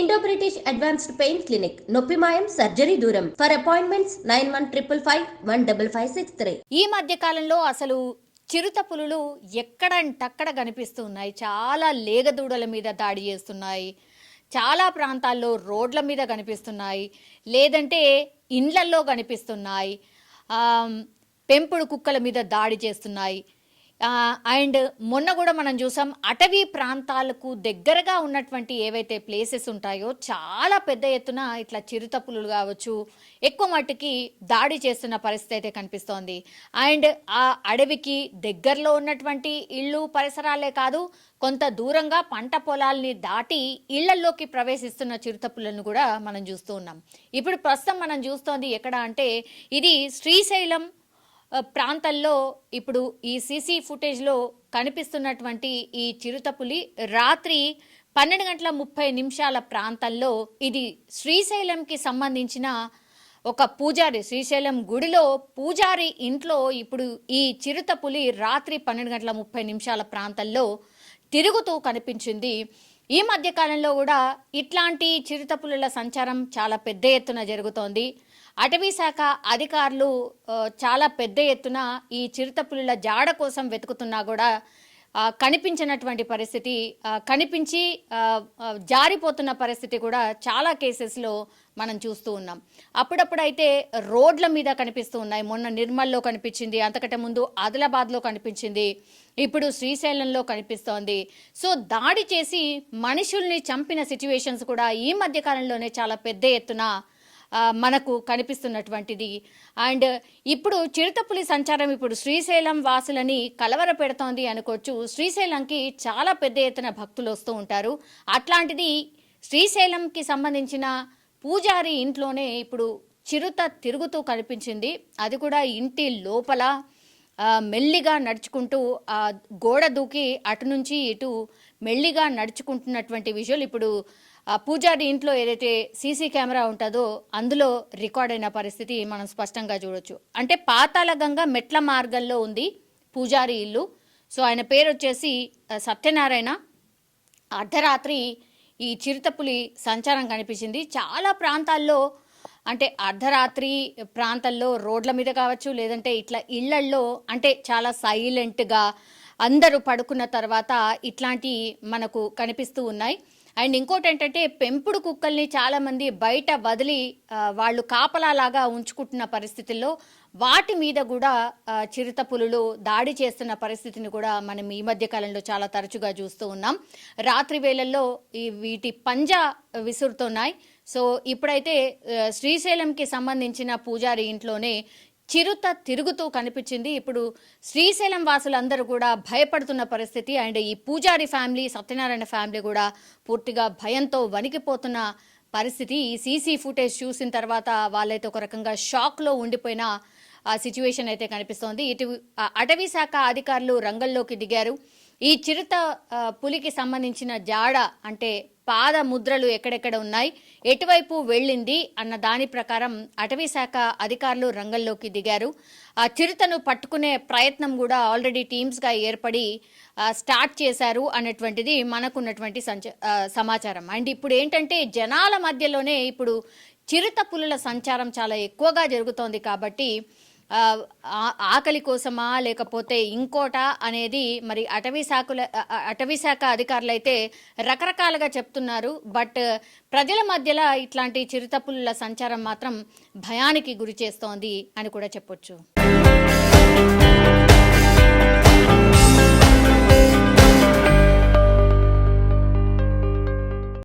Indo British advanced pain clinic నొప్పి మాయం surgery దూరం ఫర్ అపాయింట్మెంట్స్ 9155515563. ఈ మధ్య కాలంలో అసలు చిరుత పులులు ఎక్కడంటక్కడ కనిపిస్తున్నాయి. చాలా లేగదూడల మీద దాడి చేస్తున్నాయి. చాలా ప్రాంతాల్లో రోడ్ల మీద కనిపిస్తున్నాయి, లేదంటే ఇండ్లల్లో కనిపిస్తున్నాయి. పెంపుడు కుక్కల మీద దాడి చేస్తున్నాయి. అండ్ మొన్న కూడా మనం చూసాం, అటవీ ప్రాంతాలకు దగ్గరగా ఉన్నటువంటి ఏవైతే ప్లేసెస్ ఉంటాయో చాలా పెద్ద ఎత్తున ఇట్లా చిరుతపులులు కావచ్చు ఎక్కువ మట్టుకి దాడి చేస్తున్న పరిస్థితి అయితే కనిపిస్తోంది. అండ్ ఆ అడవికి దగ్గరలో ఉన్నటువంటి ఇళ్ళు పరిసరాలే కాదు, కొంత దూరంగా పంట పొలాల్ని దాటి ఇళ్లల్లోకి ప్రవేశిస్తున్న చిరుతపులను కూడా మనం చూస్తూ ఉన్నాం. ఇప్పుడు ప్రస్తుతం మనం చూస్తోంది ఎక్కడ అంటే, ఇది శ్రీశైలం ప్రాంతాల్లో ఇప్పుడు ఈ సీసీ ఫుటేజ్లో కనిపిస్తున్నటువంటి ఈ చిరుతపులి రాత్రి 12:30 ప్రాంతంలో ఇది శ్రీశైలంకి సంబంధించిన ఒక పూజారి, శ్రీశైలం గుడిలో పూజారి ఇంట్లో ఇప్పుడు ఈ చిరుతపులి రాత్రి 12:30 ప్రాంతంలో తిరుగుతూ కనిపించింది. ఈ మధ్యకాలంలో కూడా ఇట్లాంటి చిరుతపులుల సంచారం చాలా పెద్ద ఎత్తున జరుగుతోంది. అటవీ శాఖ అధికారులు చాలా పెద్ద ఎత్తున ఈ చిరుతపులుల జాడ కోసం వెతుకుతున్నా కూడా కనిపించినటువంటి పరిస్థితి, కనిపించి జారిపోతున్న పరిస్థితి కూడా చాలా కేసెస్లో మనం చూస్తూ ఉన్నాం. అప్పుడప్పుడైతే రోడ్ల మీద కనిపిస్తూ ఉన్నాయి. మొన్న నిర్మల్లో కనిపించింది, అంతకంటే ముందు ఆదిలాబాద్లో కనిపించింది, ఇప్పుడు శ్రీశైలంలో కనిపిస్తోంది. సో దాడి చేసి మనుషుల్ని చంపిన సిచ్యువేషన్స్ కూడా ఈ మధ్యకాలంలోనే చాలా పెద్ద ఎత్తున మనకు కనిపిస్తున్నటువంటిది. అండ్ ఇప్పుడు చిరుతపులి సంచారం ఇప్పుడు శ్రీశైలం వాసులని కలవర పెడుతోంది అనుకోవచ్చు. శ్రీశైలంకి చాలా పెద్ద ఎత్తున భక్తులు వస్తూ ఉంటారు. అట్లాంటిది శ్రీశైలంకి సంబంధించిన పూజారి ఇంట్లోనే ఇప్పుడు చిరుత తిరుగుతూ కనిపించింది. అది కూడా ఇంటి లోపల మెల్లిగా నడుచుకుంటూ గోడ దూకి అటు నుంచి ఇటు మెల్లిగా నడుచుకుంటున్నటువంటి విజువల్ ఇప్పుడు పూజారి ఇంట్లో ఏదైతే సీసీ కెమెరా ఉంటుందో అందులో రికార్డ్ అయిన పరిస్థితి మనం స్పష్టంగా చూడొచ్చు. అంటే పాతాళగంగ మెట్ల మార్గంలో ఉంది పూజారి ఇల్లు. సో ఆయన పేరు వచ్చేసి సత్యనారాయణ. అర్ధరాత్రి ఈ చిరుతపులి సంచారం కనిపించింది. చాలా ప్రాంతాల్లో అంటే అర్ధరాత్రి ప్రాంతాల్లో రోడ్ల మీద కావచ్చు, లేదంటే ఇట్లా ఇళ్లల్లో అంటే చాలా సైలెంట్గా అందరూ పడుకున్న తర్వాత ఇట్లాంటి మనకు కనిపిస్తూ ఉన్నాయి. అండ్ ఇంకోటి ఏంటంటే, పెంపుడు కుక్కల్ని చాలామంది బయట వదిలి వాళ్ళు కాపలాలాగా ఉంచుకుంటున్న పరిస్థితుల్లో వాటి మీద కూడా చిరుతపులులు దాడి చేస్తున్న పరిస్థితిని కూడా మనం ఈ మధ్య కాలంలో చాలా తరచుగా చూస్తూ ఉన్నాం. రాత్రి వేళల్లో వీటి పంజా విసురుతున్నాయి. సో ఇప్పుడైతే శ్రీశైలంకి సంబంధించిన పూజారి ఇంట్లోనే చిరుత తిరుగుతూ కనిపించింది. ఇప్పుడు శ్రీశైలం వాసులందరూ కూడా భయపడుతున్న పరిస్థితి. అండ్ ఈ పూజారి ఫ్యామిలీ, సత్యనారాయణ ఫ్యామిలీ కూడా పూర్తిగా భయంతో వణికిపోతున్న పరిస్థితి. ఈ సీసీ ఫుటేజ్ చూసిన తర్వాత వాళ్ళైతే ఒక రకంగా షాక్లో ఉండిపోయిన సిచ్యువేషన్ అయితే కనిపిస్తోంది. ఇటు అటవీ శాఖ అధికారులు రంగంలోకి దిగారు. ఈ చిరుత పులికి సంబంధించిన జాడ అంటే పాద ముద్రలు ఎక్కడెక్కడ ఉన్నాయి, ఎటువైపు వెళ్ళింది అన్న దాని ప్రకారం అటవీ శాఖ అధికారులు రంగంలోకి దిగారు. ఆ చిరుతను పట్టుకునే ప్రయత్నం కూడా ఆల్రెడీ టీమ్స్గా ఏర్పడి స్టార్ట్ చేశారు అన్నటువంటిది మనకున్నటువంటి సమాచారం. అండ్ ఇప్పుడు ఏంటంటే, జనాల మధ్యలోనే ఇప్పుడు చిరుత పులుల సంచారం చాలా ఎక్కువగా జరుగుతోంది కాబట్టి ఆకలి కోసమా లేకపోతే ఇంకోటా అనేది మరి అటవీ శాఖ అధికారులు అయితే రకరకాలుగా చెప్తున్నారు. బట్ ప్రజల మధ్యలో ఇట్లాంటి చిరుతపులుల సంచారం మాత్రం భయానికి గురి చేస్తోంది అని కూడా చెప్పొచ్చు.